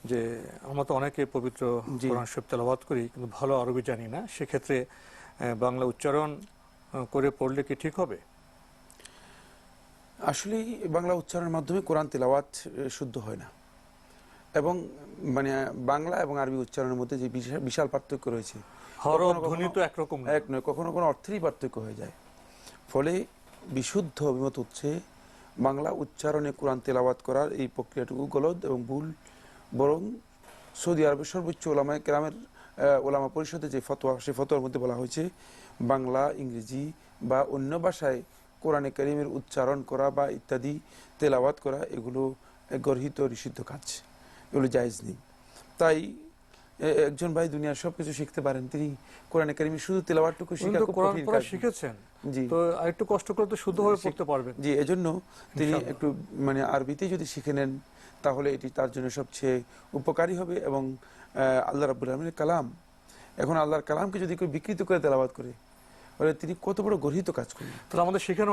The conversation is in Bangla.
যে আমরা তো অনেকে পবিত্র কোরআন শরীফ তেলাওয়াত করি কিন্তু ভালো আরবি জানি না, সেক্ষেত্রে বাংলা উচ্চারণ করে পড়লে কি ঠিক হবে? আসলে বাংলা উচ্চারণের মাধ্যমে কোরআন তেলাওয়াত শুদ্ধ হয় না, এবং মানে বাংলা এবং আরবি উচ্চারণের মধ্যে যে বিশাল পার্থক্য রয়েছে, হরফ ধ্বনি তো একরকম না। এক নয়, কখনো কোনো অর্থেরই পার্থক্য হয়ে যায়। ফলে বিশুদ্ধ অভিমত হচ্ছে বাংলা উচ্চারণে কোরআন তেলাওয়াত করার এই প্রক্রিয়াটুকু গলদ এবং ভুল। বরং সৌদি আরবের সর্বোচ্চ ওলামায়ে কেরামের ওলামা পরিষদে যে ফতোয়া, সেই ফতোয়ার মধ্যে বলা হয়েছে বাংলা, ইংরেজি বা অন্য ভাষায় কোরআনে কারীমের উচ্চারণ করা বা ইত্যাদি তেলাওয়াত করা এগুলো গর্হিত নিষিদ্ধ কাজ, এগুলো জায়েজ নেই। তাই একজন ভাই দুনিয়ার সবকিছু শিখতে পারেন, তিনি কোরআনে কারীমের শুধু তেলাওয়াতটুকু শিখা খুব কোরআন কঠিন পড়া কাজ। শিখেছেন, জি, তো আরেকটু কষ্ট করে তো শুদ্ধভাবে পড়তে পারবেন। জি, এজন্য তিনি ইনশাআল্লাহ। একটু মানে আরবিতে যদি শিখে নেন তাহলে এটি তার জন্য সবচেয়ে উপকারী হবে। এবং আল্লাহ রাব্বুল আলামিনের কালাম, এখন আল্লাহর কালামকে যদি কেউ বিকৃত করে তেলাওয়াত করে, তাহলে তিনি কত বড় গর্হিত কাজ করলেন। তাহলে আমাদের শেখানো